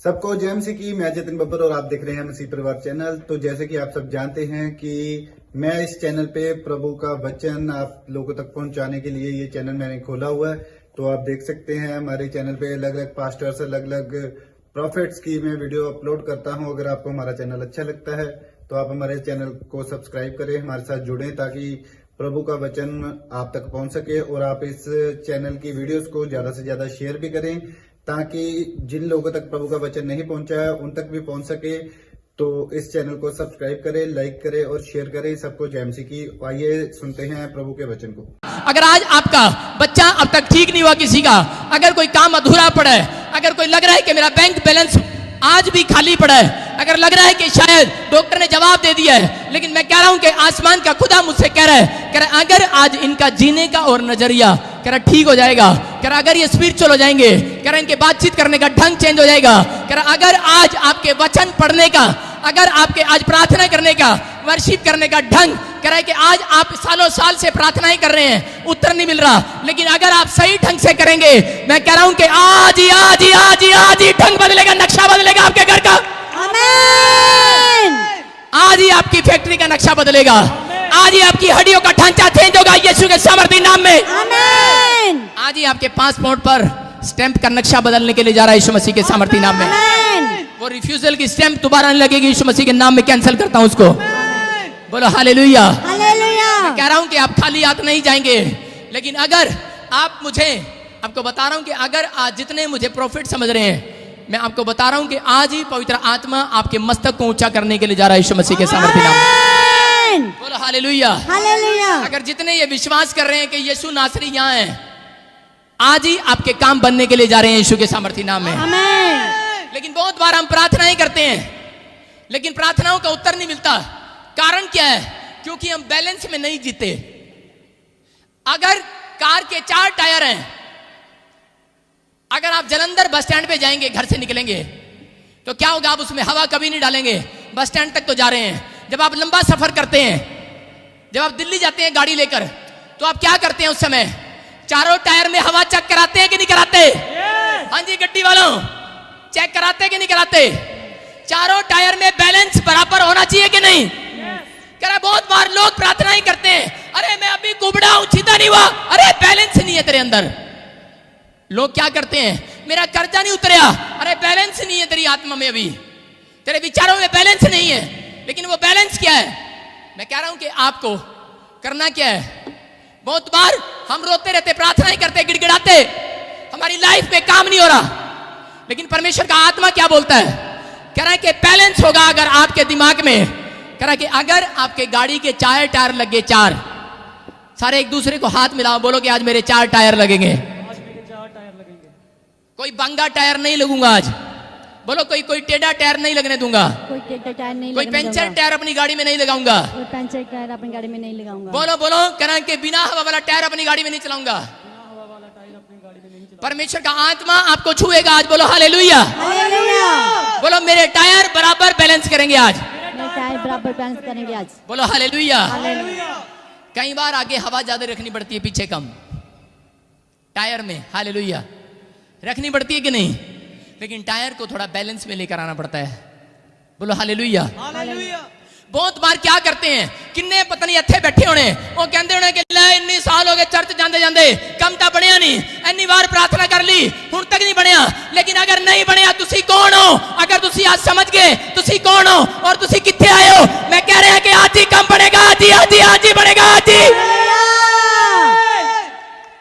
सबको जय मसीह की। मैं जतिन बब्बर और आप देख रहे हैं मसीह परिवार चैनल। तो जैसे कि आप सब जानते हैं कि मैं इस चैनल पे प्रभु का वचन आप लोगों तक पहुंचाने के लिए ये चैनल मैंने खोला हुआ है। तो आप देख सकते हैं हमारे चैनल पे अलग अलग पास्टर्स, अलग अलग प्रॉफिट्स की मैं वीडियो अपलोड करता हूं। अगर आपको हमारा चैनल अच्छा लगता है तो आप हमारे चैनल को सब्सक्राइब करें, हमारे साथ जुड़ें ताकि प्रभु का वचन आप तक पहुंच सके। और आप इस चैनल की वीडियोस को ज्यादा से ज्यादा शेयर भी करें ताकि जिन लोगों तक प्रभु का वचन नहीं पहुंचा है उन तक भी पहुंच सके। तो इस चैनल को सब्सक्राइब करें, लाइक करें और शेयर करें। सबको जय मसीह की। आइए सुनते हैं प्रभु के वचन को। अगर आज आपका बच्चा अब तक ठीक नहीं हुआ किसी का, अगर कोई काम अधूरा पड़ा है, अगर कोई लग रहा है कि मेरा बैंक बैलेंस आज भी खाली पड़ा है, अगर लग रहा है कि शायद डॉक्टर ने जवाब दे दिया है, लेकिन मैं कह रहा हूं कि आसमान का खुदा मुझसे कह रहा है अगर आज इनका जीने का और नजरिया कह रहा ठीक हो जाएगा, कह रहा अगर ये स्पिरिचुअल हो जाएंगे, कह रहा इनके बातचीत करने का ढंग चेंज हो जाएगा, कह रहा अगर आज आपके वचन पढ़ने का, अगर आपके आज प्रार्थना करने का, वर्शिप करने का ढंग, कह रहा है कि आज आप सालों साल से प्रार्थनाएं कर रहे हैं, उत्तर नहीं मिल रहा, लेकिन अगर आप सही ढंग से करेंगे, मैं कह रहा हूं कि आज ही ढंग बदलेगा, नक्शा बदलेगा आपके घर का। आमीन। आज ही आपकी फैक्ट्री का नक्शा बदलेगा, आज ही आपकी हड्डियों का ढांचा चेंज होगा यीशु के सामर्थी नाम में। आमीन। आज ही आपके पासपोर्ट पर स्टैंप का नक्शा बदलने के लिए जा रहा है यीशु मसीह के सामर्थी नाम में। आमीन। वो रिफ्यूजल की स्टैंप दोबारा नहीं लगेगी, यीशु मसीह के नाम में कैंसिल करता हूं उसको। बोलो हालेलुया। हालेलुया। मैं कह रहा हूं कि आप खाली हाथ नहीं जाएंगे, लेकिन अगर आप आपको बता रहा हूं कि अगर आज जितने मुझे प्रॉफिट समझ रहे हैं, मैं आपको बता रहा हूं कि आज ही पवित्र आत्मा आपके मस्तक को ऊंचा करने के लिए जा रहा है यीशु मसीह के सामर्थी नाम में। आमीन। बोलो हालेलुया। हालेलुया। अगर जितने ये विश्वास कर रहे हैं कि यीशु नासरी यहाँ है, आज ही आपके काम बनने के लिए जा रहे हैं यीशु के सामर्थी नाम में। आमीन। लेकिन बहुत बार हम प्रार्थनाएं करते हैं, लेकिन प्रार्थनाओं का उत्तर नहीं मिलता। कारण क्या है? क्योंकि हम बैलेंस में नहीं जीते। अगर कार के 4 टायर हैं, अगर आप जलंधर बस स्टैंड पे जाएंगे, घर से निकलेंगे, तो क्या होगा? आप उसमें हवा कभी नहीं डालेंगे, बस स्टैंड तक तो जा रहे हैं। जब आप लंबा सफर करते हैं, जब आप दिल्ली जाते हैं गाड़ी लेकर, तो आप क्या करते हैं? उस समय चारों टायर में हवा चेक कराते हैं कि नहीं कराते? हाँ जी, गड्डी वालों, चेक कराते कि नहीं कराते? चारों टायर में बैलेंस बराबर होना चाहिए कि नहीं? कह रहा बहुत बार लोग प्रार्थनाएं करते हैं, अरे मैं अभी कुबड़ा हूं, सीधा नहीं हुआ, अरे बैलेंस नहीं है तेरे अंदर। लोग क्या करते हैं? मेरा कर्जा नहीं उतरया, अरे बैलेंस नहीं है तेरी आत्मा में, अभी तेरे विचारों में बैलेंस नहीं है। लेकिन वो बैलेंस क्या है? मैं कह रहा हूं कि आपको करना क्या है? बहुत बार हम रोते रहते, प्रार्थनाएं करते, गिड़गिड़ाते, हमारी लाइफ में काम नहीं हो रहा, लेकिन परमेश्वर का आत्मा क्या बोलता है? कह रहा है कि बैलेंस होगा अगर आपके दिमाग में। कह रहा है कि अगर आपके गाड़ी के 4 टायर लगे, 4 सारे एक दूसरे को हाथ मिलाओ, बोलो कि आज मेरे 4 टायर लगेंगे। कोई बंगा टायर नहीं लगूंगा आज, बोलो कोई टेढ़ा टायर नहीं लगने दूंगा, कोई टेढ़ा टायर नहीं कोई लगने पंचर दूंगा। टायर अपनी गाड़ी में नहीं लगाऊंगा, कोई पंचर टायर अपनी गाड़ी में नहीं लगाऊंगा। बोलो बोलो, कह रहा है कि बिना हवा वाला टायर अपनी गाड़ी में नहीं चलाऊंगा। परमेश्वर का आत्मा आपको छुएगा आज, बोलो हालेलुया। हालेलुया। बोलो मेरे टायर बराबर बैलेंस करेंगे आज, मेरे टायर बराबर बैलेंस करेंगे आज। बोलो हालेलुया। हालेलुया। कई बार आगे हवा ज्यादा रखनी पड़ती है, पीछे कम, टायर में हालेलुया रखनी पड़ती है कि नहीं? लेकिन टायर को थोड़ा बैलेंस में लेकर आना पड़ता है, बोलो हालेलुया। बहुत बार क्या करते हैं, किन्ने पता नहीं इत्थे बैठे होने, वो कहते होने कि ले इन्नी साल हो गए चर्च जांदे जांदे, कम तो बनया नहीं, इन्नी बार प्रार्थना कर ली, हुण तक नहीं बनया। लेकिन अगर नहीं बनया, तुसी कौन हो? अगर तुसी आज समझ गए तुसी कौन हो और तुसी कित्थे आए हो, मैं कह रहा है कि आज ही कम बनेगा, आज ही बनेगा, आज ही।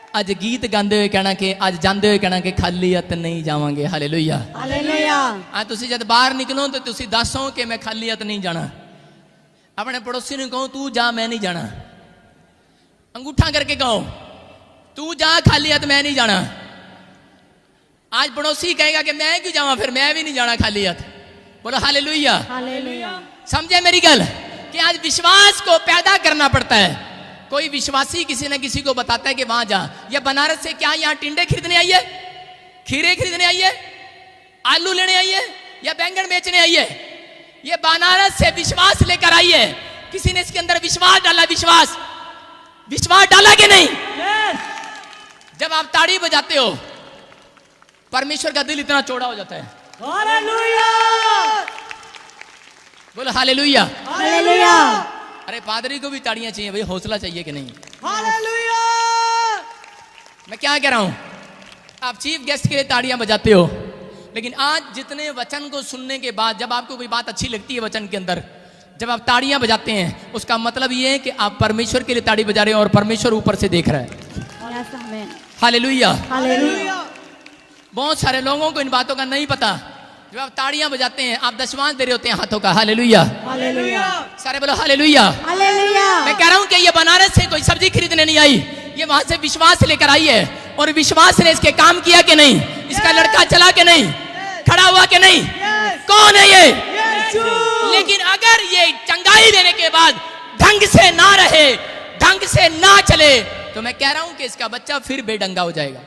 आज गीत गाते हुए कहना कि आज जाते हुए कहना कि खाली हथ नहीं जावांगे, हालेलुया। हालेलुया। आज तुसी जब बाहर निकलो तो तुसी दसो कि मैं खाली हथ नहीं जाना। अपने पड़ोसी ने कहो तू जा, मैं नहीं जाना, अंगूठा करके कहो तू जा, खाली हाथ मैं नहीं जाना। आज पड़ोसी कहेगा कि मैं क्यों जाऊं, फिर मैं भी नहीं जाना खाली हाथ, बोलो हालेलुया। हालेलुया। समझे मेरी गल? कि आज विश्वास को पैदा करना पड़ता है। कोई विश्वासी किसी न किसी को बताता है कि वहां जा, या बनारस से क्या यहाँ टिंडे खरीदने आई है, खीरे खरीदने आई है, आलू लेने आई है, या बैंगन बेचने आई है? ये बनारस से विश्वास लेकर आई है। किसी ने इसके अंदर विश्वास डाला, विश्वास डाला कि नहीं? जब आप ताड़ी बजाते हो, परमेश्वर का दिल इतना चौड़ा हो जाता है। बोलो हालेलुया। हालेलुया। अरे पादरी को भी ताड़ियां चाहिए भाई, हौसला चाहिए कि नहीं? मैं क्या कह रहा हूं, आप चीफ गेस्ट के लिए ताड़ियां बजाते हो, लेकिन आज जितने वचन को सुनने के बाद जब आपको कोई बात अच्छी लगती है वचन के अंदर, जब आप ताड़ियां बजाते हैं, उसका मतलब ये है कि आप परमेश्वर के लिए ताड़ी बजा रहे हो और परमेश्वर ऊपर से देख रहा है। Yes amen. हालेलुया। हालेलुया। बहुत सारे लोगों को इन बातों का नहीं पता। जब आप ताड़ियां बजाते हैं, आप दशमांश दे रहे होते हैं हाथों का। हालेलुया। हालेलुया। सारे बोलो हालेलुया। हालेलुया। मैं कह रहा हूं कि ये बनारस से कोई सब्जी खरीदने नहीं आई, ये वहां से विश्वास लेकर आई है, और विश्वास ने इसके काम किया कि नहीं, इसका लड़का चला कि नहीं, खड़ा हुआ कि नहीं, कौन है ये? लेकिन अगर ये चंगाई देने के बाद ढंग से ना रहे, ढंग से ना चले, तो मैं कह रहा हूं कि इसका बच्चा फिर बेढंगा हो जाएगा।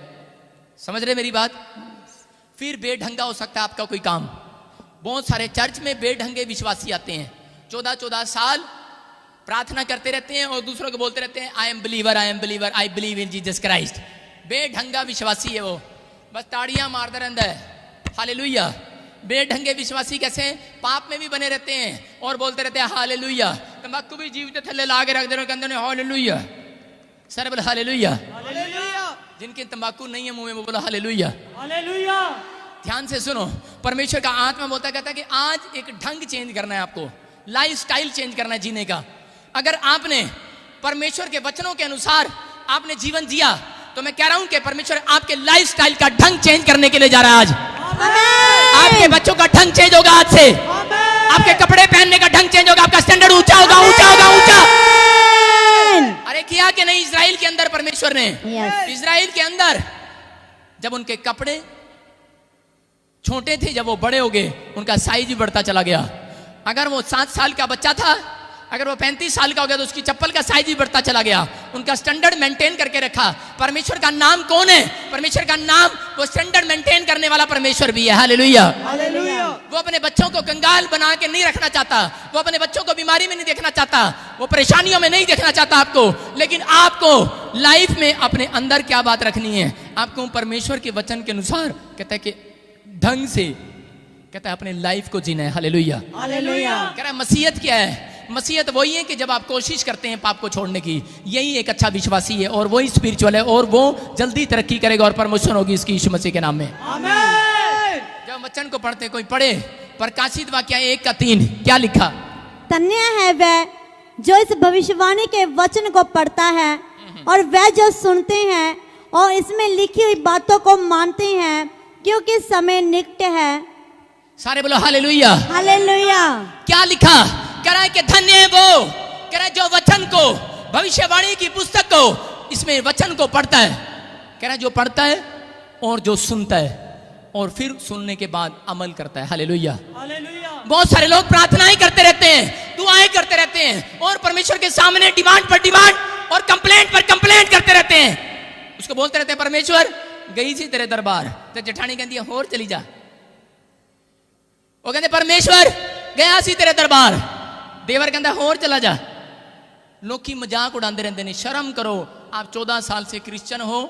समझ रहे मेरी बात? फिर बेढंगा हो सकता है आपका कोई काम। बहुत सारे चर्च में बेढंगे विश्वासी आते हैं, 14-14 साल प्रार्थना करते रहते हैं और दूसरों को बोलते रहते हैं I am believer, I am believer, I believe in Jesus Christ. बेढंगा विश्वासी है वो, बस ताड़ियां मारता रहता है। हालेलुया। बेढंगे विश्वासी कैसे हैं? पाप में भी बने रहते हैं और बोलते रहते हैं हालेलुया। तंबाकू भी जीव के थल्ले ला के रख दे रहे हैं, हालेलुया। सर बोलो हालेलुया। जिनके तंबाकू नहीं है मुंह में वो बोलो हालेलुया। हालेलुया। ध्यान से सुनो, परमेश्वर का आत्मा बोलता कहता है कि आज एक ढंग चेंज करना है, आपको लाइफ स्टाइल चेंज करना है जीने का। अगर आपने परमेश्वर के वचनों के अनुसार आपने जीवन जिया, तो मैं कह रहा हूं कि परमेश्वर आपके लाइफ स्टाइल का ढंग चेंज करने के लिए जा रहा है। आज आपके बच्चों का ढंग चेंज होगा, आज से आपके कपड़े पहनने का ढंग चेंज होगा, आपका स्टैंडर्ड ऊंचा होगा, ऊंचा होगा, ऊंचा। अरे किया कि नहीं इजराइल के अंदर परमेश्वर ने? इजराइल के अंदर जब उनके कपड़े छोटे थे, जब वो बड़े हो गए, उनका साइज भी बढ़ता चला गया। अगर वो 7 साल का बच्चा था, अगर वो 35 साल का हो गया, तो उसकी चप्पल का साइज भी बढ़ता चला गया। उनका स्टैंडर्ड मेंटेन करके रखा। परमेश्वर का नाम कौन है? परमेश्वर का नाम वो स्टैंडर्ड मेंटेन करने वाला परमेश्वर भी है। हालेलुया। हालेलुया। वो अपने बच्चों को कंगाल बना के नहीं रखना चाहता, वो अपने बच्चों को बीमारी में नहीं देखना चाहता, वो परेशानियों में नहीं देखना चाहता आपको। लेकिन आपको लाइफ में अपने अंदर क्या बात रखनी है? आपको परमेश्वर के वचन के अनुसार कहता है कि ढंग से, कहता है अपने लाइफ को जीना है। हालेलुया। हालेलुया। कह रहा है मसीहत क्या है? मसीहत वही है कि जब आप कोशिश करते हैं पाप को छोड़ने की, यही एक अच्छा विश्वासी है, और वही स्पिरिचुअल है, और वो जल्दी तरक्की करेगा और प्रमोशन होगी इसकी यीशु मसीह के नाम में। आमीन। जब वचन को पढ़ते कोई पढ़े प्रकाशित वाक्य 1:3 क्या लिखा? धन्य है वह जो इस भविष्यवाणी के वचन को पढ़ता है और वह जो सुनते हैं और इसमें लिखी हुई बातों को मानते हैं, क्योंकि समय निकट है। सारे बोलो हालेलुया। हालेलुया। क्या लिखा? कह रहा है कि धन्य है वो, कह रहा है जो वचन को, भविष्यवाणी की पुस्तक को, इसमें वचन को पढ़ता है। कह रहा है जो पढ़ता है और जो सुनता है और फिर सुनने के बाद अमल करता है। हालेलुया। हालेलुया। बहुत सारे लोग प्रार्थनाएं करते रहते हैं, दुआएं करते रहते हैं, और परमेश्वर के सामने डिमांड पर डिमांड और कंप्लेंट पर कंप्लेंट करते रहते हैं। उसको बोलते रहते हैं परमेश्वर गई सी तेरे दरबार, तो जेठानी कहती है होर चली जा। वो कहते परमेश्वर गया सी तेरे दरबार, देवर कहता होर चला जा। लोग मजाक उड़ाते रहते हैं। शर्म करो, आप 14 साल से क्रिश्चियन हो,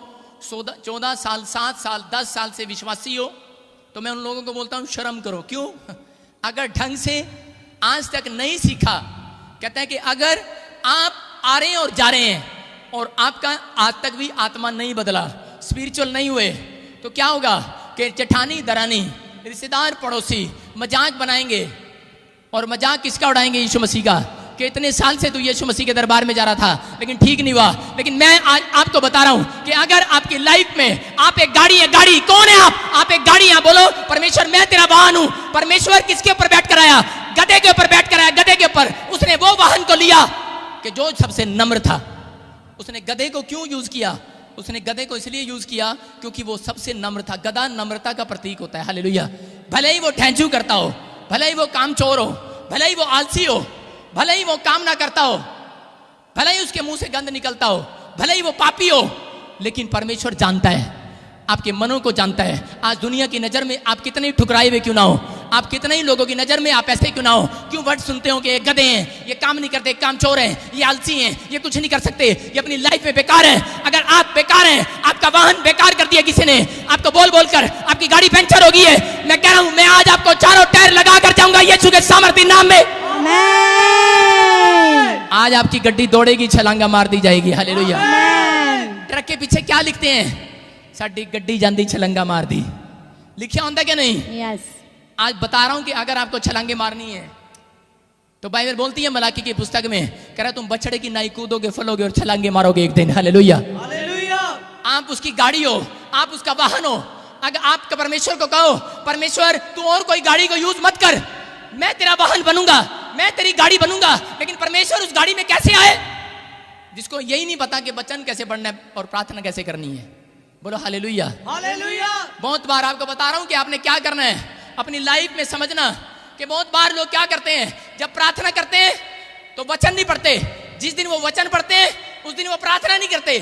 14 साल, 7 साल, 10 साल से विश्वासी हो, तो मैं उन लोगों को बोलता हूं शर्म करो। क्यों? अगर ढंग से आज तक नहीं सीखा, कहता है कि अगर आप आ रहे हैं और जा रहे हैं और आपका आज तक भी आत्मा नहीं बदला, स्पिरिचुअल नहीं हुए, तो क्या होगा कि जेठानी दरानी, रिश्तेदार पड़ोसी मजाक बनाएंगे। और मजाक किसका उड़ाएंगे? यीशु मसीह का, कि इतने साल से तू यीशु मसीह के दरबार में जा रहा था लेकिन ठीक नहीं हुआ। लेकिन मैं आज आपको बता रहा हूं कि अगर आपकी लाइफ में आप एक गाड़ी है, गाड़ी कौन है? आप एक गाड़ी। यहां बोलो परमेश्वर मैं तेरा वाहन हूं। परमेश्वर किसके ऊपर बैठ कर आया? गधे के ऊपर बैठ कर आया। गधे के ऊपर उसने वो वाहन को लिया कि जो सबसे नम्र था। उसने गधे को क्यों यूज किया? उसने गधे को इसलिए यूज किया क्योंकि वो सबसे नम्र था। गधा नम्रता का प्रतीक होता है। हालेलुया। भले ही वो ढैंचू करता हो, भले ही वो काम चोर हो, भले ही वो आलसी हो, भले ही वो काम ना करता हो, भले ही उसके मुंह से गंध निकलता हो, भले ही वो पापी हो, लेकिन परमेश्वर जानता है, आपके मनों को जानता है। आज दुनिया की नजर में आप कितने ठुकराए हुए क्यों ना हो, आप कितने ही लोगों की नजर में आप ऐसे क्यों ना हो, क्यों वर्ड सुनते हो कि ये गधे हैं, ये काम नहीं करते, काम चोर हैं, ये आलसी हैं, ये कुछ नहीं कर सकते, ये अपनी लाइफ में बेकार है। अगर आप बेकार हैं, आपका वाहन बेकार कर दिया किसी ने, आपको बोल बोल कर आपकी गाड़ी पंचर हो गई है, मैं कह रहा हूं मैं आज आपको चारों टायर लगा कर जाऊंगा यीशु के सामर्थी नाम में। आज आपकी गड्डी दौड़ेगी, छलांगा मार दी जाएगी। हालेलुया। ट्रक के पीछे क्या लिखते हैं? साडी गड्डी जांदी छलंगा मार दी, लिखा होता कि नहीं? यस। आज बता रहा हूं कि अगर आपको छलांगे मारनी है तो बाइबल बोलती है मलाकी की पुस्तक में, कह रहा तुम बछड़े की नाई कूदोगे, फलोगे और छलांगे मारोगे एक दिन। हालेलुया। आप उसकी गाड़ी हो, आप उसका वाहन हो, अगर आप परमेश्वर को कहो परमेश्वर तू और कोई गाड़ी को यूज मत कर, मैं तेरा वाहन बनूंगा, मैं तेरी गाड़ी बनूंगा, लेकिन परमेश्वर उस गाड़ी में कैसे आए? जिसको यही नहीं पता कि वचन कैसे पढ़ना है और प्रार्थना कैसे करनी है। बोलो हालेलुया। हालेलुया। बहुत बार आपको बता रहा हूं कि आपने क्या करना है अपनी लाइफ में, समझना कि बहुत बार लोग क्या करते हैं, जब प्रार्थना करते हैं तो वचन नहीं पढ़ते, जिस दिन वो वचन पढ़ते हैं उस दिन वो प्रार्थना नहीं करते,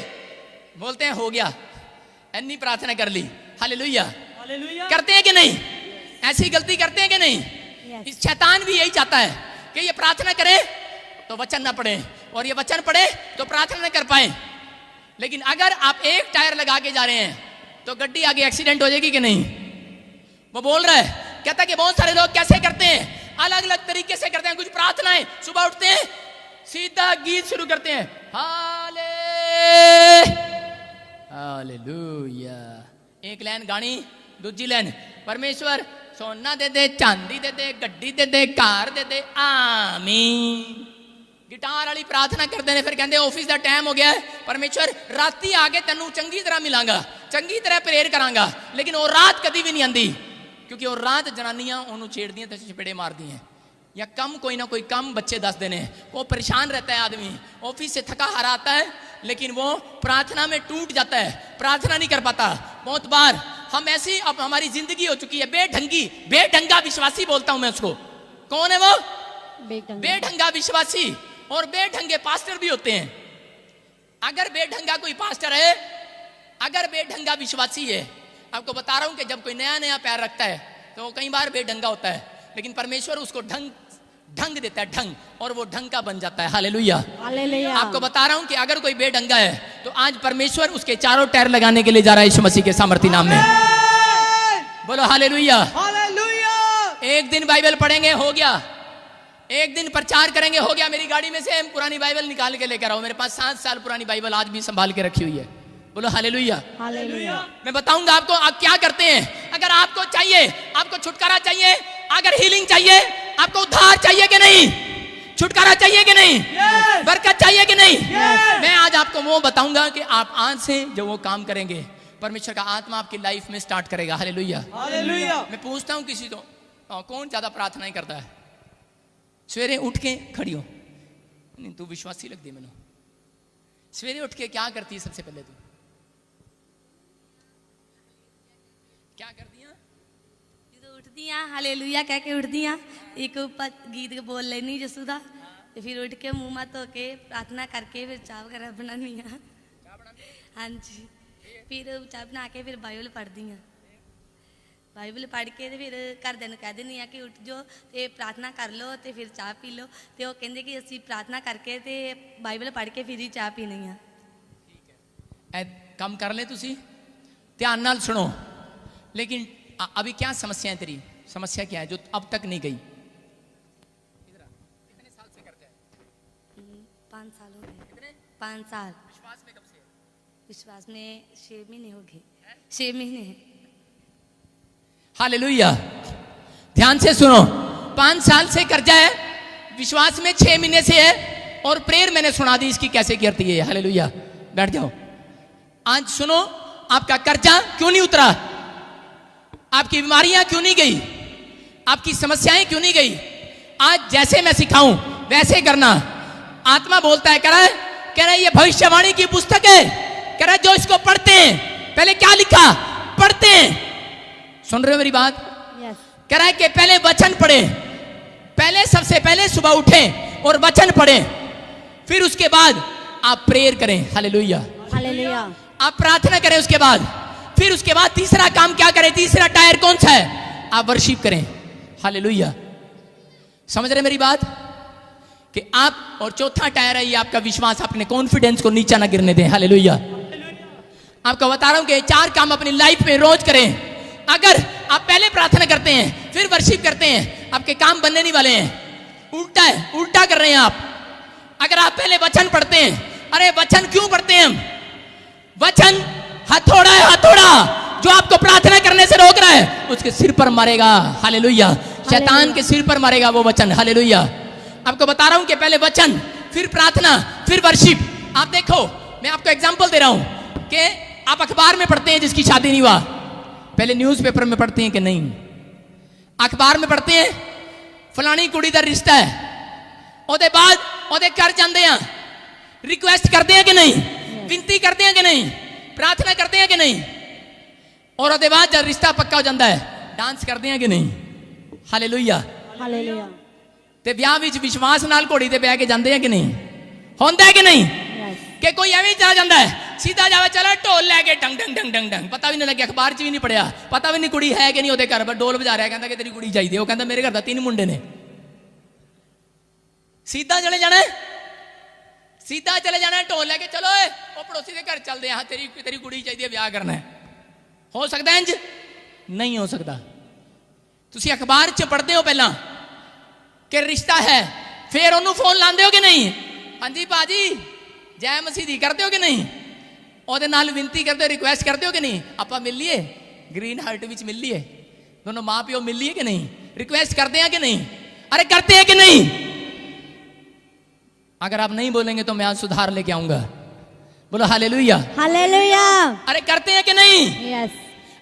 बोलते हैं हो गया, अन्नी प्रार्थना कर ली। हालेलुया। करते हैं कि नहीं? ऐसी गलती करते हैं कि नहीं? इस शैतान भी यही चाहता है कि ये प्रार्थना करे तो वचन ना पढ़े, और ये वचन पढ़े तो प्रार्थना न कर पाए। लेकिन अगर आप एक टायर लगा के जा रहे हैं तो गड्डी आगे एक्सीडेंट हो जाएगी कि नहीं? वो बोल रहा है, कहता कि बहुत सारे लोग कैसे करते हैं, अलग अलग तरीके से करते हैं। कुछ प्रार्थनाएं, सुबह उठते हैं सीधा गीत शुरू करते हैं, हालेलुया, एक लाइन गानी, दूसरी लाइन परमेश्वर सोना दे दे, चांदी दे दे, गड्डी दे दे, कार दे दे, आमीन। गिटार वाली प्रार्थना करते हैं, फिर कहते हैं ऑफिस का टाइम हो गया है, परमेश्वर राती आके तेनू चंगी तरह मिलांगा, चंगी तरह प्रेयर करांगा, लेकिन वो रात कभी भी नहीं आंदी, क्योंकि वो रात जनानियां उन्होंने छेड़ दी, चपेड़े मार दी हैं, या कम कोई ना कोई कम बच्चे दस देने, वो परेशान रहता है आदमी, ऑफिस से थका हारा आता है, लेकिन वो प्रार्थना में टूट जाता है, प्रार्थना नहीं कर पाता। बहुत बार हम ऐसी, अब हमारी जिंदगी हो चुकी है बेढंगी, बेढंगा विश्वासी बोलता हूं मैं उसको। कौन है वो? बेढंगा विश्वासी। और बेढंगे पास्टर भी होते हैं। अगर बेढंगा कोई पास्टर है, अगर बेढंगा विश्वासी है, आपको बता रहा हूं कि जब कोई नया नया पैर रखता है तो वो कई बार बेढंगा होता है, लेकिन परमेश्वर उसको ढंग देता है, ढंग, और वो ढंग का बन जाता है। हालेलुया। हालेलुया। आपको बता रहा हूं कि अगर कोई बेढंगा है तो आज परमेश्वर उसके चारों टायर लगाने के लिए जा रहा है यीशु मसीह के सामर्थी नाम में। बोलो हालेलुया। हालेलुया। एक दिन बाइबल पढ़ेंगे, हो गया, एक दिन प्रचार करेंगे, हो गया। मेरी गाड़ी में से पुरानी बाइबल निकाल के लेकर आओ, मेरे पास 7 साल पुरानी बाइबल आज भी संभाल के रखी हुई है। बोलो हालेलुया। हालेलुया। मैं बताऊंगा आपको आप क्या करते हैं। अगर आपको चाहिए, आपको छुटकारा चाहिए, अगर हीलिंग चाहिए, आपको उद्धार चाहिए कि नहीं, छुटकारा चाहिए कि नहीं, बरकत चाहिए कि नहीं, मैं आज आपको वो बताऊंगा कि आप आज से जो वो काम करेंगे, परमेश्वर का आत्मा आपकी लाइफ में स्टार्ट करेगा। हालेलुया। हालेलुया। मैं पूछता हूं किसी को, कौन ज्यादा प्रार्थनाएं करता है? सवेरे उठ के खड़ी हो, नहीं तू विश्वासी लगती मैंने, सवेरे उठ के क्या करती है? सबसे पहले तू क्या करती है? उठदी हाँ हालेलुया कह के उठदी हाँ, एक गीत बोल लेनी जसू दा, फिर उठ के मुंह मा धो के प्रार्थना करके फिर चाह वगैरह बनानी हाँ। हाँ जी, फिर चाह बना के फिर बाइबल पढ़दी हाँ, बाइबल पढ़ के फिर घरदे नूं कह दिंदी हाँ कि उठ जो ते प्रार्थना कर लो ते फिर चाह पी लो, ते वो कहंदे कि असीं प्रार्थना करके ते बाइबल पढ़ के फिर ही चाह पीनी हाँ। काम कर ले तुसी, ध्यान नाल सुनो। लेकिन अभी क्या समस्या है तेरी? समस्या क्या है जो अब तक नहीं गई? कितने साल से करते हैं? 5 साल हो गए। कितने? 5 साल। विश्वास में कब से है? विश्वास में 6 महीने हो गए। 6 महीने। हालेलुया। ध्यान से सुनो, 5 साल से कर्जा है, विश्वास में 6 महीने से है, और प्रेयर मैंने सुना दी इसकी कैसे करती है। हालेलुया। बैठ जाओ। आज सुनो, आपका कर्जा क्यों नहीं उतरा, आपकी बीमारियां क्यों नहीं गई, आपकी समस्याएं क्यों नहीं गई? आज जैसे मैं सिखाऊं वैसे करना। आत्मा बोलता है, कह रहा है ये भविष्यवाणी की पुस्तक है, कह रहा है जो इसको पढ़ते हैं, पहले क्या लिखा? पढ़ते हैं। सुन रहे हो मेरी बात? yes. कह रहा है कि पहले वचन पढ़े, पहले सबसे पहले सुबह उठें और वचन पढ़ें, फिर उसके बाद आप प्रेयर करें। हालेलुया। हालेलुया। आप प्रार्थना करें, उसके बाद फिर उसके बाद तीसरा काम क्या करें? तीसरा टायर कौन सा है? आप वर्शिप करें। हालेलुया। समझ रहे मेरी बात? कि आप, और चौथा टायर है ये आपका विश्वास, अपने कॉन्फिडेंस को नीचा ना गिरने दें। हालेलुया। आपको बता रहा हूं कि 4 काम अपनी लाइफ में रोज करें। अगर आप पहले प्रार्थना करते हैं फिर वर्शिप करते हैं, आपके काम बनने नहीं वाले हैं। उल्टा है, उल्टा कर रहे हैं आप। अगर आप पहले वचन पढ़ते हैं, अरे वचन क्यों पढ़ते हैं हम? वचन हथौड़ा है, हथौड़ा जो आपको प्रार्थना करने से रोक रहा है, उसके सिर पर मारेगा। हालेलुया। शैतान के सिर पर मारेगा वो वचन। हालेलुया। आपको बता रहा हूं कि पहले वचन, फिर प्रार्थना, फिर वर्शिप। आप देखो, मैं आपको एग्जांपल दे रहा हूं कि आप अखबार में पढ़ते हैं जिसकी शादी नहीं हुआ, पहले न्यूज़पेपर में पढ़ते हैं कि नहीं? अखबार में पढ़ते हैं फलानी कुड़ी दा रिश्ता है, ओदे बाद ओदे घर जाते हैं, रिक्वेस्ट करते हैं कि नहीं? विनती करते हैं कि नहीं? प्रार्थना करते हैं कि नहीं? और ओदे बाद जब रिश्ता पक्का हो जाता है, डांस करते हैं कि नहीं? हालेलुया। हालेलुया। ते ब्याह विच विश्वास नाल घोड़ी ते बह के जाते हैं कि नहीं? होंदा है कि नहीं? कि कोई एवं चला जाता है, सीधा जावे, चला ढोल लैके डंग डंग डंग डंग डंग, पता भी नहीं लगे, अखबार च भी नहीं पढ़िया, पता भी नहीं कुड़ी है कि नहीं ओदे घर, पर ढोल बजा रहा है, कहता कि तेरी कुड़ी चाहिए। वो कहता मेरे घर दा 3 मुंडे ने। सीधा चले जाना है, सीधा चले जाना है, ढोल लैके चलो वो पड़ोसी के घर चलते हैं, तेरी कुड़ी चाहिए, ब्याह करना है। हो सकता है इंज? नहीं हो सकता। तुसी अखबार च पढ़ते हो पहला कि रिश्ता है, फिर ओनू फोन लाते हो कि नहीं? हाँ जी भाजी जय मसीह करते हो कि नहीं? ओदे नाल विनती करते हो, रिक्वेस्ट करते हो कि नहीं? आपा मिल लिए, ग्रीन हार्ट विच मिल लिए, दोनों माँ प्यो मिल लिए कि नहीं? रिक्वेस्ट करते हैं कि नहीं? अरे करते हैं कि नहीं? अगर आप नहीं बोलेंगे तो मैं आज सुधार लेके आऊंगा। बोलो हालेलुया। हालेलुया। अरे करते हैं कि नहीं? यस।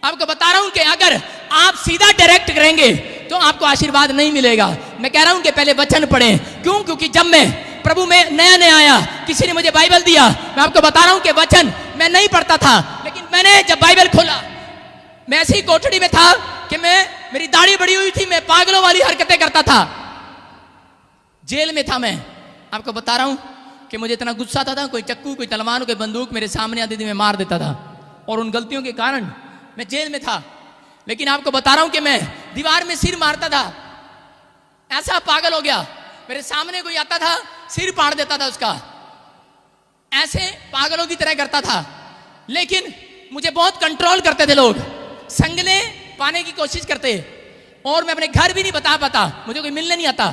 आपको बता रहा हूं कि अगर आप सीधा डायरेक्ट करेंगे तो आपको आशीर्वाद नहीं मिलेगा। मैं कह रहा हूं कि पहले वचन पढ़ें। क्यों? क्योंकि जब मैं प्रभु में नया नया आया, किसी ने मुझे बाइबल दिया, मैं आपको बता रहा हूं कि वचन मैं नहीं पढ़ता था, लेकिन मैंने जब बाइबल खोला, मैं ऐसी कोठड़ी में था कि मेरी दाढ़ी बड़ी हुई थी, मैं पागलों वाली हरकतें करता था, जेल में था। मैं आपको बता रहा हूं कि मुझे इतना गुस्सा आता था, कोई चक्कू, कोई तलवार, कोई बंदूक मेरे सामने आती थी, मैं मार देता था, और उन गलतियों के कारण मैं जेल में था। लेकिन आपको बता रहा हूं कि मैं दीवार में सिर मारता था, ऐसा पागल हो गया। मेरे सामने कोई आता था, सिर फाड़ देता था उसका, ऐसे पागलों की तरह करता था। लेकिन मुझे बहुत कंट्रोल करते थे लोग, संगले पाने की कोशिश करते, और मैं अपने घर भी नहीं बता पाता, मुझे कोई मिलने नहीं आता।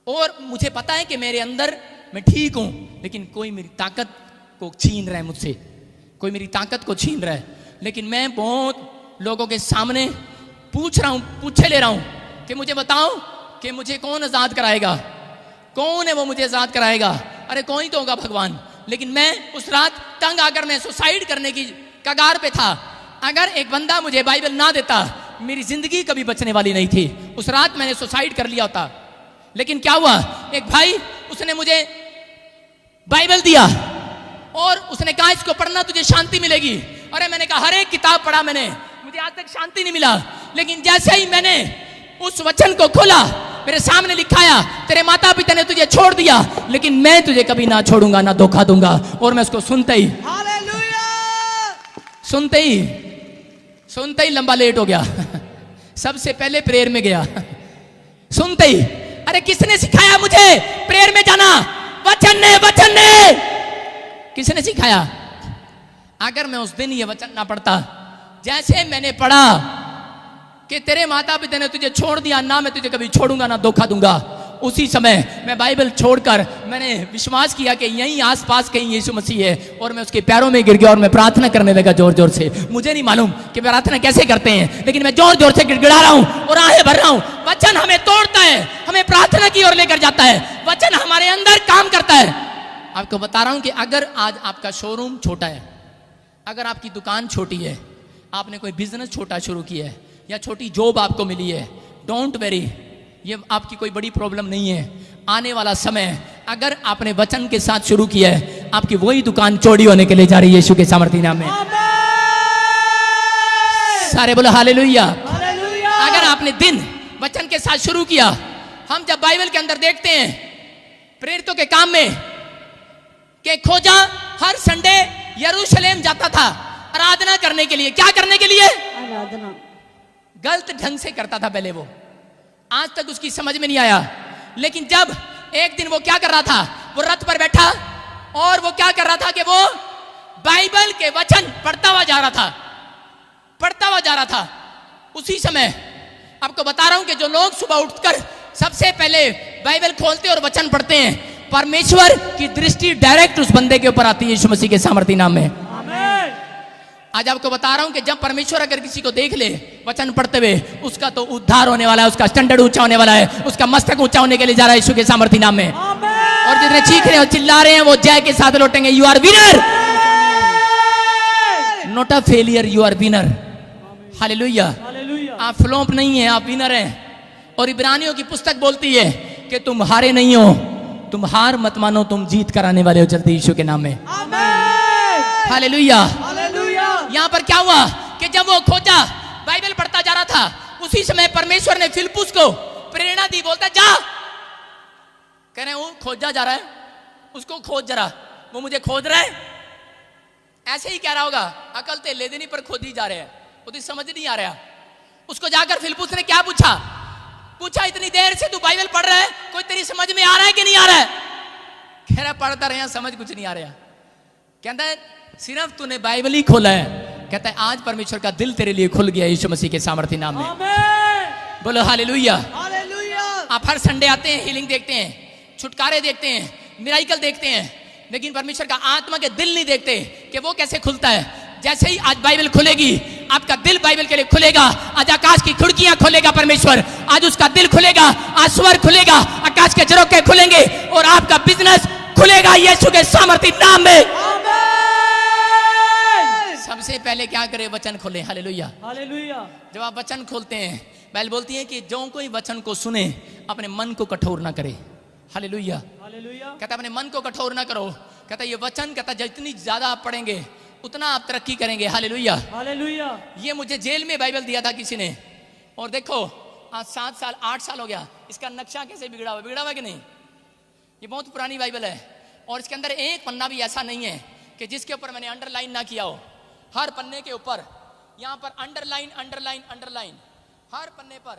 और मुझे पता है कि मेरे अंदर मैं ठीक हूं, लेकिन कोई मेरी ताकत को छीन रहा है मुझसे, कोई मेरी ताकत को छीन रहा है। लेकिन मैं बहुत लोगों के सामने पूछ रहा हूं, पूछे ले रहा हूं कि मुझे बताओ कि मुझे कौन आजाद कराएगा, कौन है वो मुझे आजाद कराएगा? अरे कोई तो होगा, भगवान। लेकिन मैं उस रात तंग आकर मैं सुसाइड करने की कगार पे था। अगर एक बंदा मुझे बाइबल ना देता, मेरी जिंदगी कभी बचने वाली नहीं थी। उस रात मैंने सुसाइड कर लिया होता। लेकिन क्या हुआ, एक भाई, उसने मुझे बाइबल दिया और उसने कहा इसको पढ़ना तुझे शांति मिलेगी। अरे मैंने कहा हर एक किताब पढ़ा मैंने, मुझे आज तक शांति नहीं मिला। लेकिन जैसे ही मैंने उस वचन को खोला, मेरे सामने लिखाया तेरे माता पिता ने तुझे छोड़ दिया, लेकिन मैं तुझे कभी ना छोड़ूंगा, ना धोखा दूंगा। और मैं उसको सुनते ही लंबा लेट हो गया। सबसे पहले प्रेयर में गया, सुनते ही। अरे किसने सिखाया मुझे प्रेयर में जाना? वचन ने किसने सिखाया? अगर मैं उस दिन ये वचन ना पढ़ता, जैसे मैंने पढ़ा कि तेरे माता पिता ने तुझे छोड़ दिया, ना मैं तुझे कभी छोड़ूंगा, ना धोखा दूंगा, उसी समय मैं बाइबल छोड़कर मैंने विश्वास किया कि यहीं आसपास कहीं यीशु मसीह है, और मैं उसके पैरों में गिर गया और मैं प्रार्थना करने लगा जोर जोर से। मुझे नहीं मालूम कि प्रार्थना कैसे करते हैं, लेकिन मैं जोर जोर से गिड़गिड़ा रहा हूं और आहें भर रहा हूं। वचन हमें तोड़ता है, हमें प्रार्थना की ओर लेकर जाता है। वचन हमारे अंदर काम करता है। आपको बता रहा हूं कि अगर आज आपका शोरूम छोटा है, अगर आपकी दुकान छोटी है, आपने कोई बिजनेस छोटा शुरू किया है, या छोटी जॉब आपको मिली है, डोंट वेरी, ये आपकी कोई बड़ी प्रॉब्लम नहीं है। आने वाला समय अगर आपने वचन के साथ शुरू किया है, आपकी वही दुकान चौड़ी होने के लिए जा रही है यीशु के सामर्थ्य नाम में। सारे बोलो हालेलुया। अगर आपने दिन वचन के साथ शुरू किया, हम जब बाइबल के अंदर देखते हैं प्रेरितों के काम में कि खोजा हर संडे यरूशलेम जाता था आराधना करने के लिए। क्या करने के लिए? आराधना। गलत ढंग से करता था पहले वो, आज तक उसकी समझ में नहीं आया। लेकिन जब एक दिन वो क्या कर रहा था, वो रथ पर बैठा और वो क्या कर रहा था कि वो बाइबल के वचन पढ़ता हुआ जा रहा था। उसी समय आपको बता रहा हूं कि जो लोग सुबह उठकर सबसे पहले बाइबल खोलते और वचन पढ़ते हैं, परमेश्वर की दृष्टि डायरेक्ट उस बंदे के ऊपर आती है यीशु मसीह के सामर्थी नाम में। आज आपको बता रहा हूं कि जब परमेश्वर अगर किसी को देख ले वचन पढ़ते हुए, उसका तो उद्धार होने वाला है, उसका स्टैंडर्ड ऊंचा होने वाला है, उसका मस्तक ऊंचा होने के लिए जा रहा है यीशु के सामर्थी नाम में। और जितने चीख रहे हैं और चिल्ला रहे हैं वो जय के साथ लौटेंगे। You are winner, not a failure, you are winner. Hallelujah. आप फ्लॉप नहीं है, आप विनर हैं। और इब्रानियों की पुस्तक बोलती है कि तुम हारे नहीं हो, तुम हार मत मानो, तुम जीत कराने वाले हो जल्दी यीशु के नाम में। हालेलुया। यहां पर क्या हुआ कि जब वो खोजा, बाइबल पढ़ता जा रहा था, उसी समय परमेश्वर ने फिलिप्पुस को प्रेरणा दी, बोलता जा, कह रहे वो खोजा जा रहा है, उसको खोज जरा, वो मुझे खोज रहा है। ऐसे ही कह रहा होगा, अकल ते ले देनी पर खोद ही जा रहे हैं, वो तो समझ नहीं आ रहा। उसको जाकर फिलिप्पुस ने क्या पूछा, इतनी देर से तू बाइबल पढ़ रहा है, कोई तेरी समझ में आ रहा है कि नहीं आ रहा है? कह रहा पढ़ता रहा, समझ कुछ नहीं आ रहा। कहता है सिर्फ तूने बाइबल ही खोला है। कहता है आज परमेश्वर का दिल तेरे लिए खुल गया यीशु मसीह के सामर्थी नाम में। बोलो हालेलुया। आप हर संडे आते हैं, हीलिंग देखते हैं, छुटकारे देखते हैं, मिराइकल देखते हैं, लेकिन परमेश्वर का आत्मा के दिल नहीं देखते कि वो कैसे खुलता है। जैसे ही आज बाइबल खुलेगी, आपका दिल बाइबल के लिए खुलेगा। आज आकाश की खिड़कियां खोलेगा परमेश्वर, आज उसका दिल खुलेगा, आज स्वर खुलेगा, आकाश के झरोखे खुलेंगे और आपका बिजनेस खुलेगा यीशु के सामर्थी नाम में। सबसे पहले क्या करे, वचन खोले। हालेलुया। जब आप वचन खोलते हैं, बाइबल बोलती है कि जो कोई वचन को सुने अपने मन को कठोर ना करे। हालेलुया। कहता अपने मन को कठोर ना करो। कहता ये वचन, कहता जितनी ज्यादा आप पढ़ेंगे उतना आप तरक्की करेंगे। हालेलुया। ये मुझे जेल में बाइबल दिया था किसी ने, और देखो आज 7 साल 8 साल हो गया, इसका नक्शा कैसे बिगड़ा हुआ कि नहीं। ये बहुत पुरानी बाइबल है और इसके अंदर एक पन्ना भी ऐसा नहीं है कि जिसके ऊपर मैंने अंडरलाइन ना किया हो। हर पन्ने के ऊपर यहाँ पर अंडरलाइन अंडरलाइन अंडरलाइन, हर पन्ने पर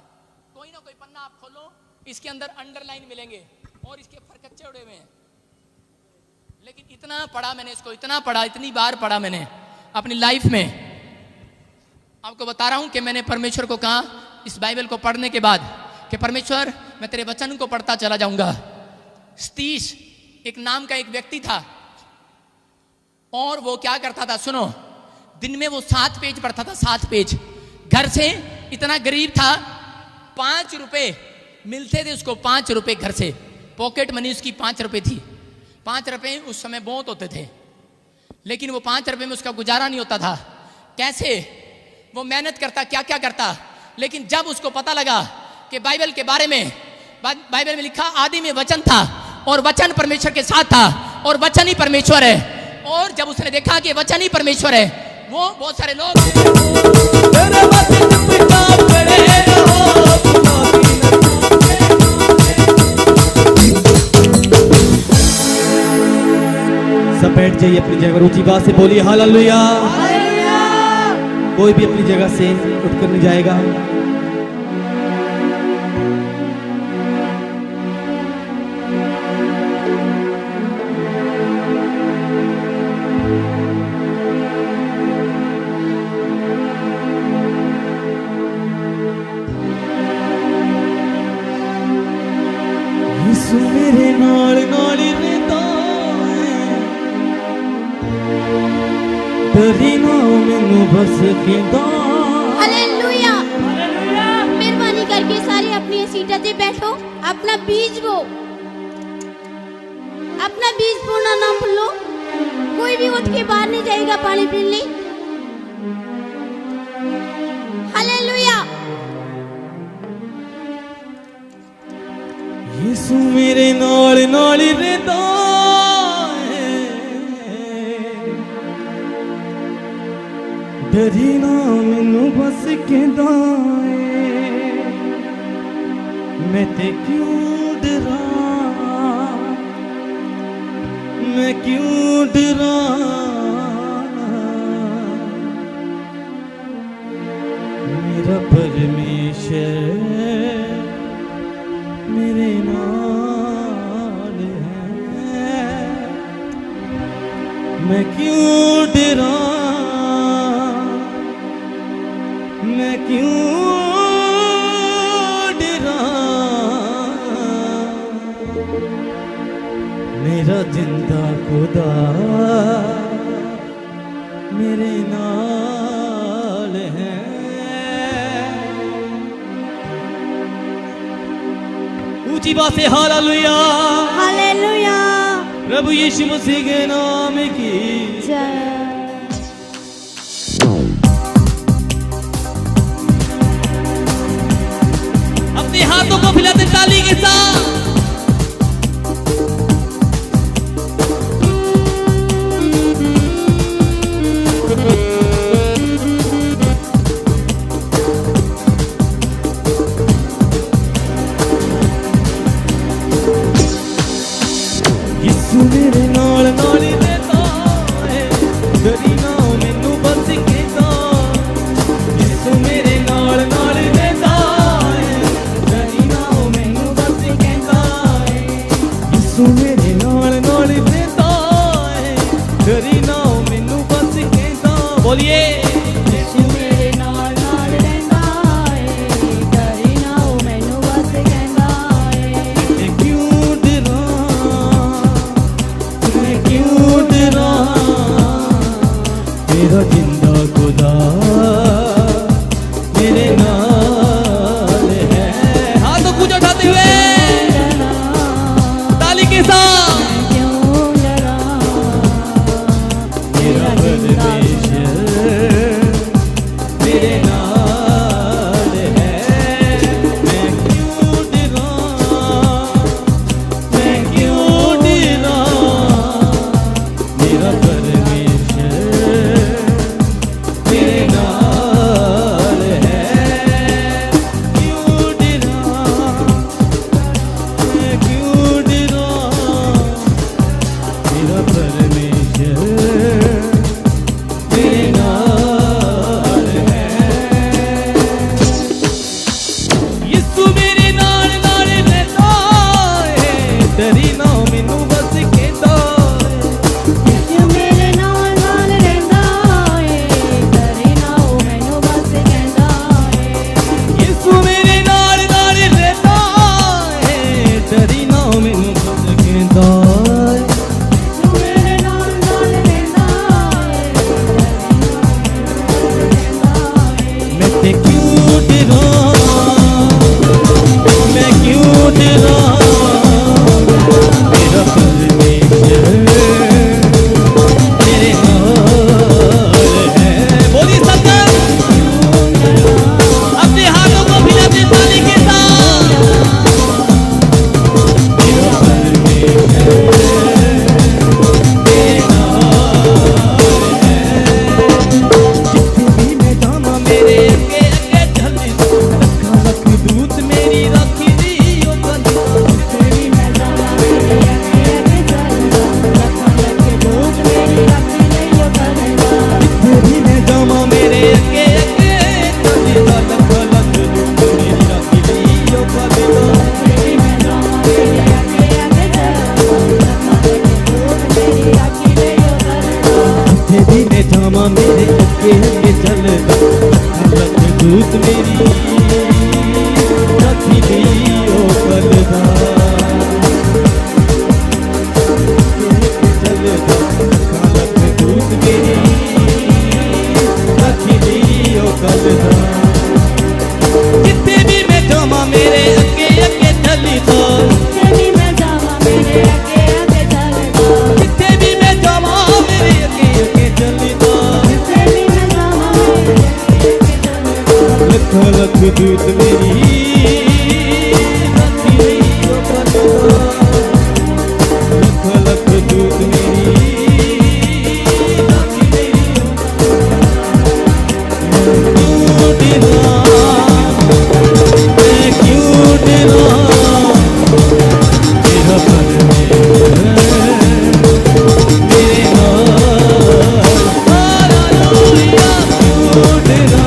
कोई ना कोई पन्ना आप खोलो, इसके अंदर अंडरलाइन मिलेंगे और इसके फरकच्चे उड़े हुए हैं। लेकिन इतना पढ़ा मैंने इसको, इतना पढ़ा, इतनी बार पढ़ा मैंने अपनी लाइफ में। आपको बता रहा हूं कि मैंने परमेश्वर को कहा इस बाइबल को पढ़ने के बाद कि परमेश्वर मैं तेरे वचन को पढ़ता चला जाऊंगा। सतीश एक नाम का एक व्यक्ति था और वो क्या करता था, सुनो, दिन में वो 7 पेज पढ़ता था, 7 पेज। घर से इतना गरीब था, 5 रुपए मिलते थे उसको, 5 रुपए घर से, पॉकेट मनी उसकी 5 रुपए थी। 5 रुपए उस समय बहुत होते थे, लेकिन वो 5 रुपए में उसका गुजारा नहीं होता था। कैसे वो मेहनत करता, क्या क्या करता। लेकिन जब उसको पता लगा कि बाइबल के बारे में, बाइबल में लिखा आदि में वचन था और वचन परमेश्वर के साथ था और वचन ही परमेश्वर है, और जब उसने देखा कि वचन ही परमेश्वर है, वो बहुत सारे लोग सब बैठ जाइए अपनी जगह, ऊंची बात से बोलिए हालेलुया। कोई भी अपनी जगह से उठकर नहीं जाएगा। यीशु मेरे नाल नाल रहता है, डरी ना मैनू बस कहंदा। हालेलुया। मेहरबानी करके सारे अपनी सीटां ते बैठो, अपना बीज बो, अपना बीज बोना ना भूलो। कोई भी उठ के बाहर नहीं जाएगा पानी पीने। हालेलुया। यीशु मेरे नाल नाल रहता है, डरी ना मैनू बस कहंदा है। मैं ते क्यों डरा, मैं क्यों डरा। मेरा मेरा परमेश्वर मेरे नाल है, मैं क्यों डरा, मैं क्यों डरा, मेरा जिंदा खुदा मेरे नाल है। ऊंची बात से हालेलुया, हालेलुया, प्रभु यीशु मसीह के नाम की जय। अपने हाथों को फैलाते ताली के साथ यीशु मेरे नाल नाल ही रहता है, डरी ना मैनू बस कहता। यीशु मेरे नाल नाल ही रहता है, डरी ना मैनू बस कहता है। यीशु मेरे नाल नाल ही रहता है, डरी ना मैनू बस कहता। बोलिए यीशु मेरे नाल नाल रहंदा है, डरी ना मैनू बस कहंदा है। मैं क्यों डरा, मैं क्यों डरा, मेरा जिंदा खुदा मेरे नाल है। हाथों को उठाते हुए ताली के साथ क्यों डरा, मेरा परमेश्वर मेरे नाल है। मैं क्यों डरा, मैं क्यों डरा, मेरा परमेश्वर मेरे नाल है। क्यों डरा, मैं क्यों डरा, मेरा परमेश्वर मेरे नाल है। यीशु मेरे नाल नाल रहता है, डरी ना मैनू बस कहता है। यीशु मेरे नाल नाल रहंदा है, डरी ना मैनू बस कहंदा है। यीशु मेरे नाल नाल रहता है, डरी ना मैनू बस कहता है। यीशु मेरे नाल नाल रहंदा है, डरी ना मैनू बस कहंदा है। मैं ते क्यों डरा, मैं क्यों डरा, मेरा परमेश्वर मेरे नाल है। बोलिए सबका अपने हाथों को फैलाते ताली के साथ। मेरा परमेश्वर मेरे नाल है। जिथे भी मैं जावां मेरे अगे अगे चली, लखां लख दूत मेरी राखी दी ओ गली। जिथे भी मैं जावां मेरे अगे अगे चलदा, लखां लख दूत मेरी राखी दी ओ गली। जिथे भी मैं जावां मेरे अगे अगे चलदा, लखां लख दूत मेरी राखी दी ओ गली। जिथे भी मैं जावां मेरे अगे अगे चलदा, लख दूत मेरी राखी दी ओ गलदा। चलदा लख दूत मेरी राखी दी ओ गलदा। जिथे भी मैं जावां मेरे अगे अगे चलदा, जिथे भी मैं जावां मेरे अगे अगे चलदा, लख लख दूत मेरी राखी दी ओ गलदा। लख लख दूत मेरी राखी दी ओ गलदा। मैं क्यों डरा, मेरा परमेश्वर मेरे नाल। हालेलुया, क्यों डरा,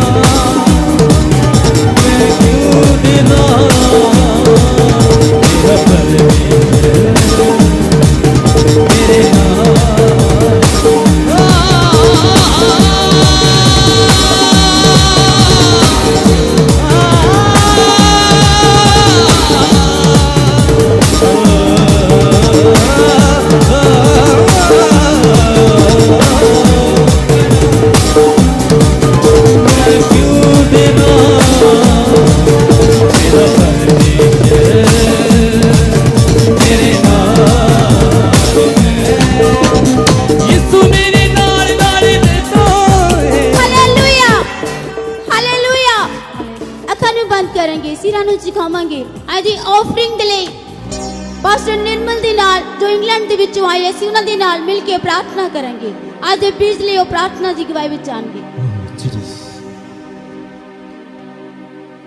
ਬੱਚਿਆਂ ਨੂੰ ਸਿਖਾਵਾਂਗੇ। ਅੱਜ ਦੀ ਆਫਰਿੰਗ ਦੇ ਲਈ ਪਾਸਟਰ ਨਿਰਮਲ ਦੇ ਨਾਲ ਜੋ ਇੰਗਲੈਂਡ ਦੇ ਵਿੱਚੋਂ ਆਏ ਅਸੀਂ ਉਹਨਾਂ ਦੇ ਨਾਲ ਮਿਲ ਕੇ ਪ੍ਰਾਰਥਨਾ ਕਰਾਂਗੇ। ਅੱਜ ਦੇ ਬੀਜ ਲਈ ਉਹ ਪ੍ਰਾਰਥਨਾ ਦੀ ਅਗਵਾਈ ਵਿੱਚ ਆਣਗੇ।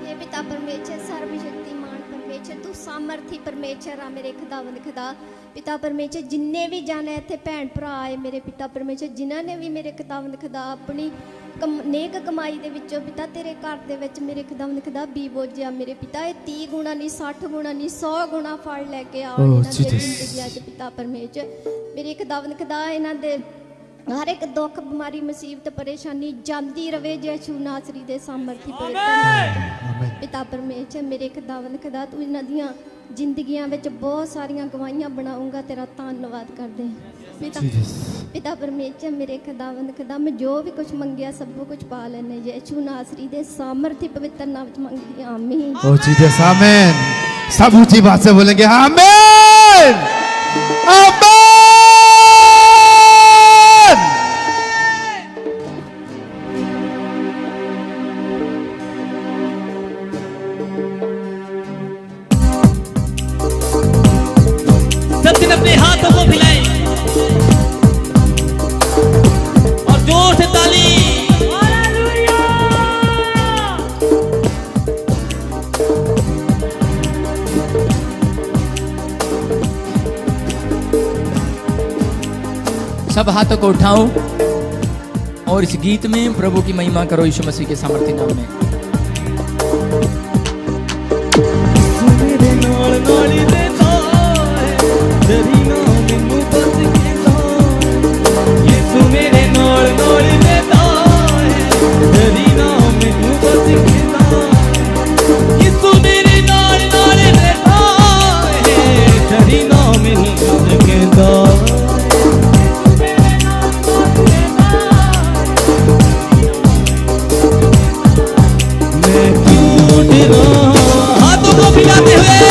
हे पिता परमेश्वर सर्वशक्तिमान परमेश्वर तू सामर्थी परमेश्वर आ मेरे खुदावंद खुदा पिता परमेश्वर जिन्ने भी जाने इत्थे भैन भरा आए मेरे पिता परमेश्वर जिन्हां ने भी मेरे खुदावंद खुदा अपनी नेक कमाई दे विचों पिता तेरे घर दे विच मेरे खुदावंद खुदा बी बोझिया मेरे पिता ये 30 गुणा नहीं 60 गुणा नहीं 100 गुणा फल लेके आओ इन्हां दी जिंदगी च पिता परमेश्वर मेरे खुदावंद खुदा इन्हां दे हर एक दुख बीमारी मुसीबत परेशानी जाती रवे यीशु नासरी दे सामर्थी पवित्र पिता परमेश्वर मेरे खुदावंद खुदा तू इन्हां दियां जिंदगियां विच बहुत सारियां गवाहियां बनाऊंगा तेरा धन्नवाद करदे पिता पिता परमेश्वर मेरे खुदावंद खुदा मैं जो भी कुछ मंगया सब कुछ पा लेने यीशु नासरी दे सामर्थी पवित्र नाम च मंगदी आमीन। ओ जीसस आमीन। सब ऊंची बात से बोलेंगे आमीन आमीन। सब दिन अपने हाथों को फैलाएं और जोर से ताली। सब हाथों को उठाओ और इस गीत में प्रभु की महिमा करो यीशु मसीह के सामर्थ्य नाम में। मेरे नाल नाली दे तेरी नाम मैनू बस कहता यीशु मेरे नाल नाली दे तेरी नाम मैनू बस कहता यीशु मेरे नाल नाली दे तेरी नाम मैनू बस कहता मैं क्यों डरा हाथों को मिलाते हुए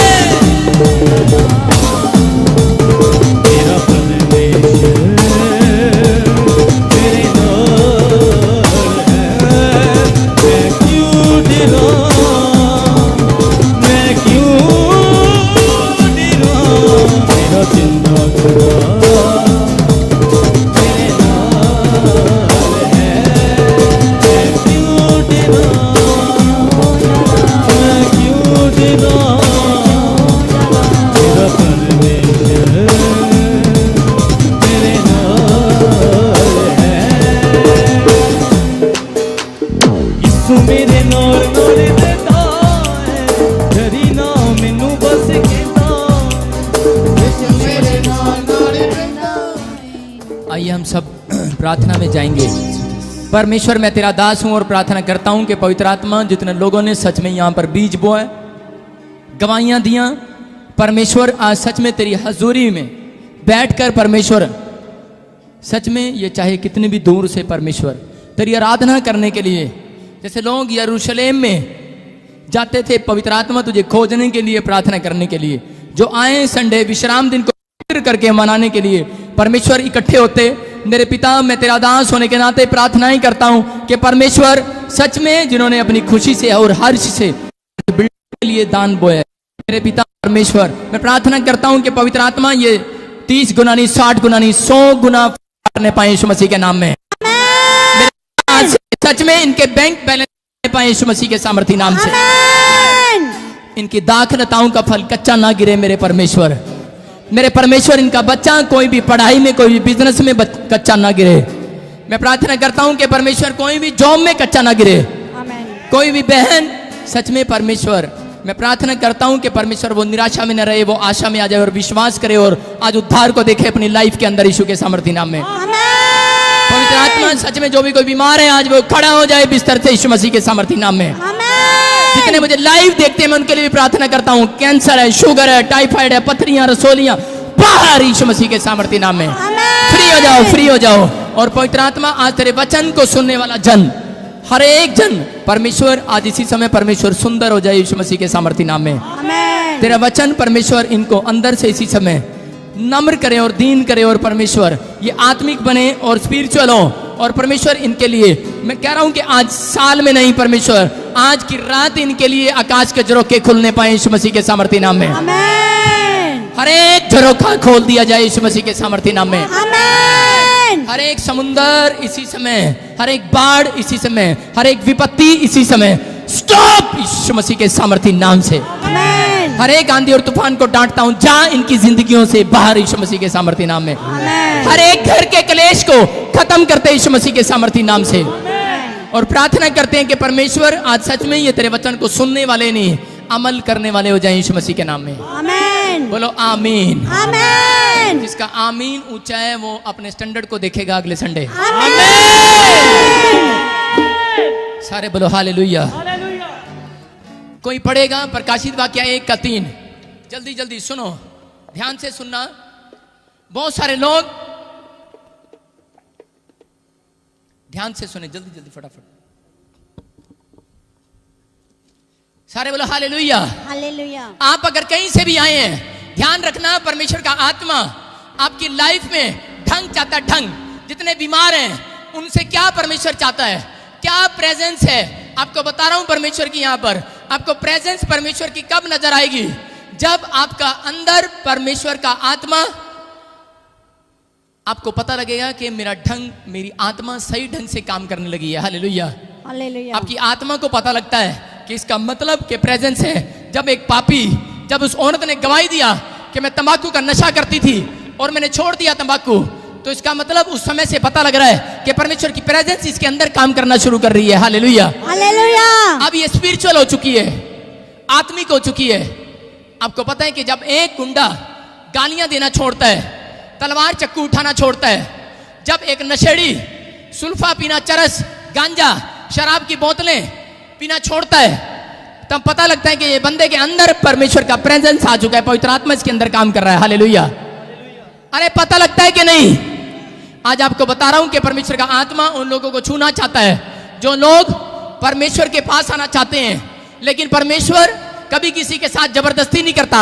आइए हम सब प्रार्थना में जाएंगे। परमेश्वर मैं तेरा दास हूं और प्रार्थना करता हूं कि पवित्र आत्मा जितने लोगों ने सच में यहाँ पर बीज बोए गवाहियां दिया परमेश्वर आज सच में तेरी हजूरी में बैठकर परमेश्वर सच में ये चाहे कितने भी दूर से परमेश्वर तेरी आराधना करने के लिए जैसे लोग यरूशलेम में जाते थे पवित्र आत्मा तुझे खोजने के लिए प्रार्थना करने के लिए जो आए संडे विश्राम दिन को करके मनाने के लिए परमेश्वर इकट्ठे होते मेरे पिता मैं तेरा दास होने के नाते प्रार्थना ही करता हूं कि परमेश्वर सच में जिन्होंने अपनी खुशी से और हर्ष से बिल्डिंग के लिए दान बोया मेरे पिता परमेश्वर मैं प्रार्थना करता हूं कि पवित्र आत्मा ये 30 गुना नहीं 60 गुना नहीं 100 गुना करने पाए यीशु मसीह के नाम में सच में इनके बैंक बैलेंस पाए यीशु मसीह के सामर्थी नाम से इनकी दाखलताओं का फल कच्चा ना गिरे मेरे परमेश्वर इनका बच्चा कोई भी पढ़ाई में कोई भी बिजनेस में कच्चा ना गिरे। मैं प्रार्थना करता हूं कि परमेश्वर कोई भी जॉब में कच्चा ना गिरे कोई भी बहन सच में परमेश्वर मैं प्रार्थना करता हूं कि परमेश्वर वो निराशा में न रहे वो आशा में आ जाए और विश्वास करे और आज उद्धार को देखे अपनी लाइफ के अंदर यीशु के सामर्थी नाम में। पवित्र आत्मा सच में जो भी कोई बीमार है आज वो खड़ा हो जाए बिस्तर से यीशु मसीह के सामर्थी नाम में। जितने मुझे लाइव देखते हैं मैं उनके लिए भी प्रार्थना करता हूं कैंसर है शुगर है टाइफाइड है पथरियां रसोलियां बाहर यीशु मसीह के सामर्थी नाम में फ्री हो जाओ और पवित्र आत्मा आज तेरे वचन को सुनने वाला जन हर एक जन परमेश्वर आज इसी समय परमेश्वर सुंदर हो जाए यीशु मसीह के सामर्थी नाम में। तेरा वचन परमेश्वर इनको अंदर से इसी समय नम्र करे और दीन करे और परमेश्वर ये आत्मिक बने और स्पिरिचुअल हो और परमेश्वर इनके लिए, मैं कह रहा हूं कि आज साल में नहीं, परमेश्वर आज की रात इनके लिए आकाश के झरोखे खुलने पाए यीशु मसीह के सामर्थ्य नाम में। आमेन। हर एक झरोखा खोल दिया जाए यीशु मसीह के सामर्थ्य नाम में। आमेन। हर एक समुंदर इसी समय, हर एक बाढ़ इसी समय, हर एक विपत्ति इसी समय स्टॉप यीशु मसीह के सामर्थ्य नाम से। आमेन। हर एक आंधी और तूफान को डांटता हूं, जा इनकी जिंदगियों से बाहर यीशु मसीह के सामर्थ्य नाम में। आमेन। हर एक घर के क्लेश को खत्म करते यीशु मसीह के सामर्थ्य नाम से। और प्रार्थना करते हैं कि परमेश्वर आज सच में ये तेरे वचन को सुनने वाले नहीं, अमल करने वाले हो जाए यीशु मसीह के नाम में। आमेन। बोलो आमीन। आमेन। जिसका आमीन ऊंचा है वो अपने स्टैंडर्ड को देखेगा अगले संडे। सारे बोलो हालेलुया। कोई पढ़ेगा प्रकाशित वाक्य 1:3। जल्दी जल्दी सुनो, ध्यान से सुनना। बहुत सारे लोग ध्यान से सुने, जल्दी जल्दी फटाफट। सारे बोलो हालेलुया। हालेलुया। आप अगर कहीं से भी आए हैं, ध्यान रखना परमेश्वर का आत्मा आपकी लाइफ में ढंग चाहता है। ढंग, जितने बीमार हैं उनसे क्या परमेश्वर चाहता है, क्या प्रेजेंस है, आपको बता रहा हूं परमेश्वर की। यहां पर आपको प्रेजेंस परमेश्वर की कब नजर आएगी, जब आपका अंदर परमेश्वर का आत्मा, आपको पता लगेगा कि मेरा ढंग, मेरी आत्मा सही ढंग से काम करने लगी है। हालेलुया। हालेलुया। आपकी आत्मा को पता लगता है कि इसका मतलब कि प्रेजेंस है। जब एक पापी, जब उस औरत ने गवाही दिया कि मैं तंबाकू का नशा करती थी और मैंने छोड़ दिया तंबाकू, तो इसका मतलब उस समय से पता लग रहा है कि परमेश्वर की प्रेजेंस इसके अंदर काम करना शुरू कर रही है। हालेलुया। हालेलुया। अब ये स्पिरिचुअल हो चुकी है, आत्मिक हो चुकी है। आपको पता है कि जब एक गुंडा गालियां देना छोड़ता है, तलवार चक्कू उठाना छोड़ता है, जब एक नशेड़ी सुल्फा पीना, चरस, गांजा, शराब की बोतलें पीना छोड़ता है, तब पता लगता है कि ये बंदे के अंदर परमेश्वर का प्रेजेंस आ चुका है, पवित्र आत्मा इसके अंदर काम कर रहा है। हालेलुया। अरे पता लगता है कि नहीं? आज आपको बता रहा हूं कि परमेश्वर का आत्मा उन लोगों को छूना चाहता है जो लोग परमेश्वर के पास आना चाहते हैं, लेकिन परमेश्वर कभी किसी के साथ जबरदस्ती नहीं करता।